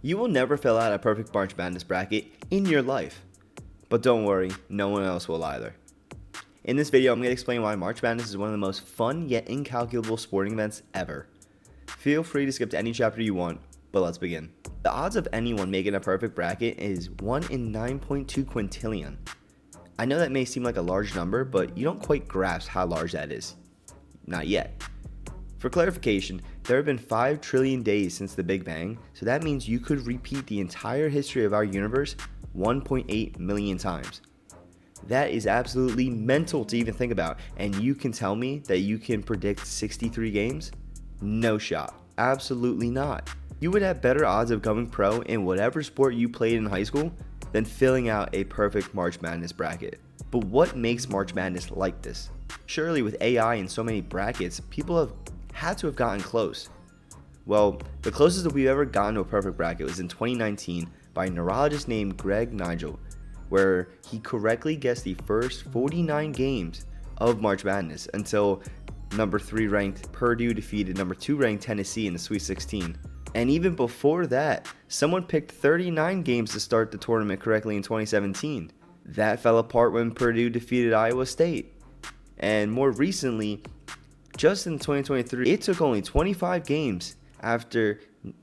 You will never fill out a perfect March Madness bracket in your life. But don't worry, no one else will either. In this video, I'm going to explain why March Madness is one of the most fun yet incalculable sporting events ever. Feel free to skip to any chapter you want, but let's begin. The odds of anyone making a perfect bracket is 1 in 9.2 quintillion. I know that may seem like a large number, but you don't quite grasp how large that is. Not yet. For clarification, there have been 5 trillion days since the Big Bang, so that means you could repeat the entire history of our universe 1.8 million times. That is absolutely mental to even think about, and you can tell me that you can predict 63 games? No shot. Absolutely not. You would have better odds of going pro in whatever sport you played in high school than filling out a perfect March Madness bracket. But what makes March Madness like this? Surely with AI and so many brackets, people have had to have gotten close. Well, the closest that we've ever gotten to a perfect bracket was in 2019 by a neurologist named Greg Nigel, where he correctly guessed the first 49 games of March Madness until number 3 ranked Purdue defeated number 2 ranked Tennessee in the Sweet 16. And even before that, someone picked 39 games to start the tournament correctly in 2017. That fell apart when Purdue defeated Iowa State. And more recently, just in 2023, it took only 25 games after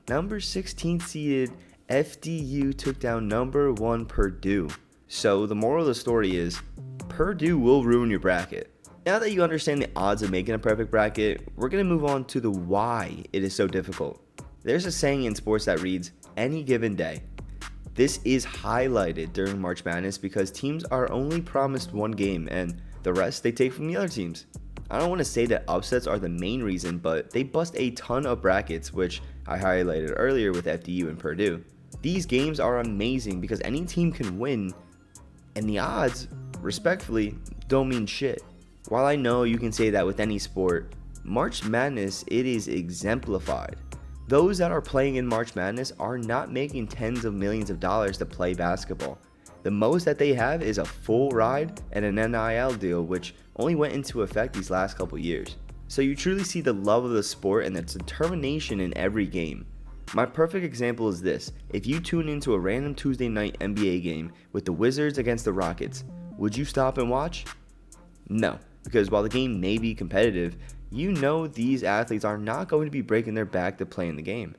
number 16 seeded FDU took down number 1 Purdue. So the moral of the story is, Purdue will ruin your bracket. Now that you understand the odds of making a perfect bracket, we're going to move on to the why it is so difficult. There's a saying in sports that reads, any given day. This is highlighted during March Madness because teams are only promised one game and the rest they take from the other teams. I don't want to say that upsets are the main reason, but they bust a ton of brackets, which I highlighted earlier with FDU and Purdue. These games are amazing because any team can win, and the odds, respectfully, don't mean shit. While I know you can say that with any sport, March Madness, it is exemplified. Those that are playing in March Madness are not making tens of millions of dollars to play basketball. The most that they have is a full ride and an NIL deal, which only went into effect these last couple years. So you truly see the love of the sport and its determination in every game. My perfect example is this: if you tune into a random Tuesday night NBA game with the Wizards against the Rockets, would you stop and watch? No, because while the game may be competitive, you know these athletes are not going to be breaking their back to play in the game.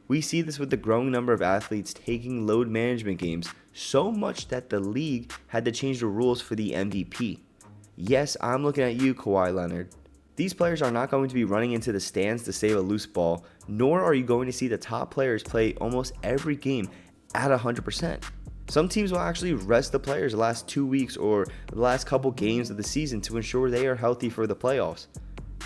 We see this with the growing number of athletes taking load management games, so much that the league had to change the rules for the MVP. Yes, I'm looking at you, Kawhi Leonard. These players are not going to be running into the stands to save a loose ball, nor are you going to see the top players play almost every game at 100%. Some teams will actually rest the players the last 2 weeks or the last couple games of the season to ensure they are healthy for the playoffs.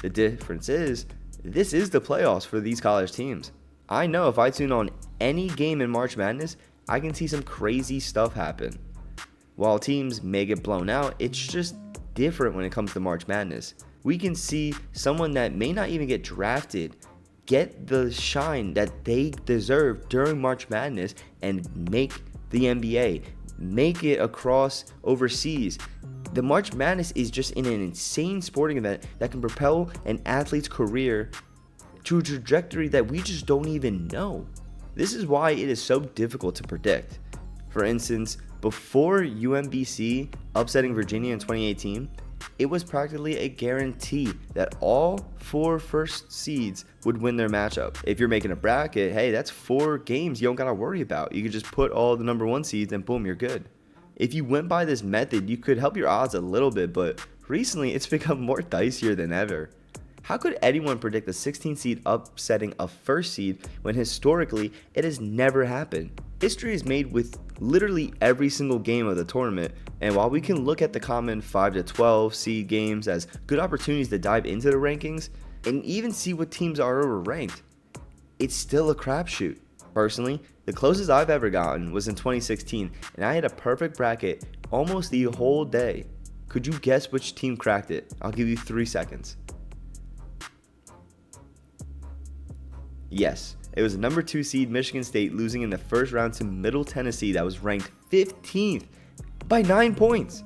The difference is, this is the playoffs for these college teams. I know if I tune on any game in March Madness, I can see some crazy stuff happen. While teams may get blown out, it's just different when it comes to March Madness. We can see someone that may not even get drafted get the shine that they deserve during March Madness and make the NBA, make it across overseas. The March Madness is just an insane sporting event that can propel an athlete's career to a trajectory that we just don't even know. This is why it is so difficult to predict. For instance, before UMBC upsetting Virginia in 2018, it was practically a guarantee that all 4 first seeds would win their matchup. If you're making a bracket, hey, that's 4 games you don't gotta worry about. You can just put all the number 1 seeds and boom, you're good. If you went by this method, you could help your odds a little bit, but recently it's become more dicier than ever. How could anyone predict a 16 seed upsetting a first seed when historically it has never happened? History is made with literally every single game of the tournament, and while we can look at the common 5 to 12 seed games as good opportunities to dive into the rankings and even see what teams are overranked, it's still a crapshoot. Personally, the closest I've ever gotten was in 2016, and I had a perfect bracket almost the whole day. Could you guess which team cracked it? I'll give you 3 seconds. Yes, it was number 2 seed Michigan State losing in the first round to Middle Tennessee that was ranked 15th by 9 points.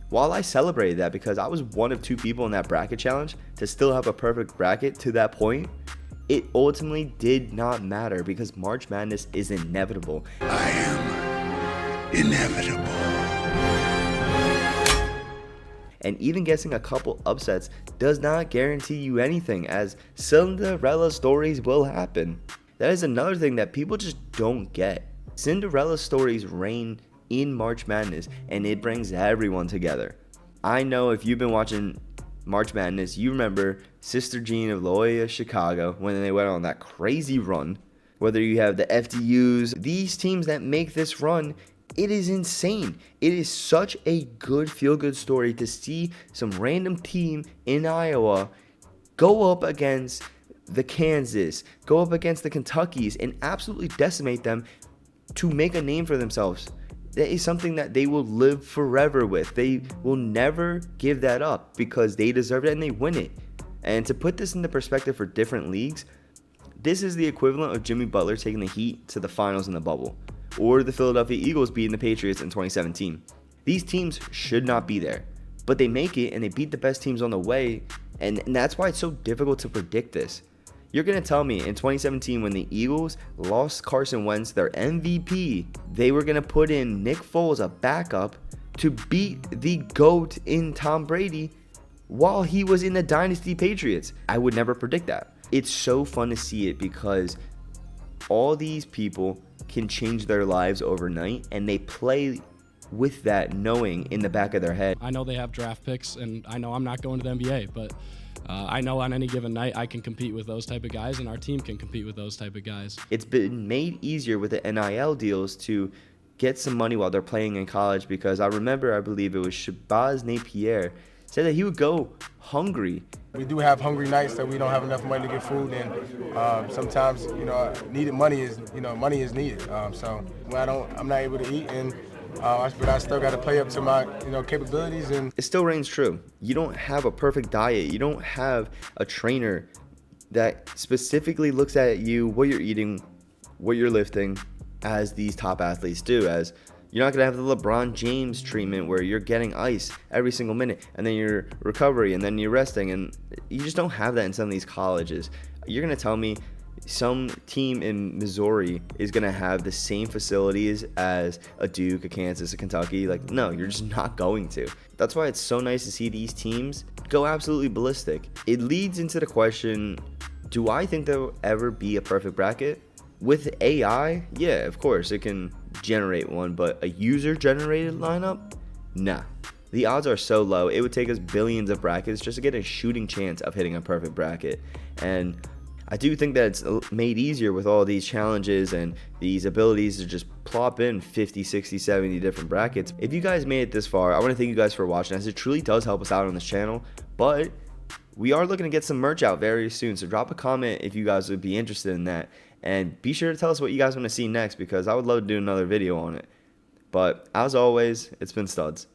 While I celebrated that because I was one of 2 people in that bracket challenge to still have a perfect bracket to that point, it ultimately did not matter because March Madness is inevitable. I am inevitable. And even guessing a couple upsets does not guarantee you anything, as Cinderella stories will happen. That is another thing that people just don't get. Cinderella stories reign in March Madness, and it brings everyone together. I know if you've been watching March Madness, you remember Sister Jean of Loyola Chicago when they went on that crazy run. Whether you have the FDUs, these teams that make this run, it is insane. It is such a good feel-good story to see some random team in Iowa go up against the Kansas, go up against the Kentuckys, and absolutely decimate them to make a name for themselves. That is something that they will live forever with. They will never give that up because they deserve it and they win it. And to put this into perspective for different leagues, this is the equivalent of Jimmy Butler taking the Heat to the finals in the bubble, or the Philadelphia Eagles beating the Patriots in 2017. These teams should not be there, but they make it and they beat the best teams on the way, and that's why it's so difficult to predict this. You're going to tell me in 2017 when the Eagles lost Carson Wentz, their MVP, they were going to put in Nick Foles, a backup, to beat the GOAT in Tom Brady while he was in the Dynasty Patriots? I would never predict that. It's so fun to see it because all these people can change their lives overnight, and they play with that knowing in the back of their head. I know they have draft picks, and I know I'm not going to the NBA, but I know on any given night I can compete with those type of guys, and our team can compete with those type of guys. It's been made easier with the NIL deals to get some money while they're playing in college, because I believe it was Shabazz Napier said that he would go hungry. We do have hungry nights that we don't have enough money to get food, and sometimes, needed money is, money is needed. So when I'm not able to eat, but I still got to play up to my, capabilities. And it still reigns true. You don't have a perfect diet. You don't have a trainer that specifically looks at you, what you're eating, what you're lifting, as these top athletes do. As you're not going to have the LeBron James treatment where you're getting ice every single minute, and then your recovery, and then you're resting, and you just don't have that in some of these colleges. You're going to tell me some team in Missouri is going to have the same facilities as a Duke, a Kansas, a Kentucky? Like, no, you're just not going to. That's why it's so nice to see these teams go absolutely ballistic. It leads into the question, do I think there will ever be a perfect bracket? With AI, yeah, of course, it can generate one, but a user-generated lineup? Nah. The odds are so low, it would take us billions of brackets just to get a shooting chance of hitting a perfect bracket. And I do think that it's made easier with all these challenges and these abilities to just plop in 50, 60, 70 different brackets. If you guys made it this far, I want to thank you guys for watching, as it truly does help us out on this channel. But we are looking to get some merch out very soon, so drop a comment if you guys would be interested in that. And be sure to tell us what you guys want to see next, because I would love to do another video on it. But as always, it's been Studs.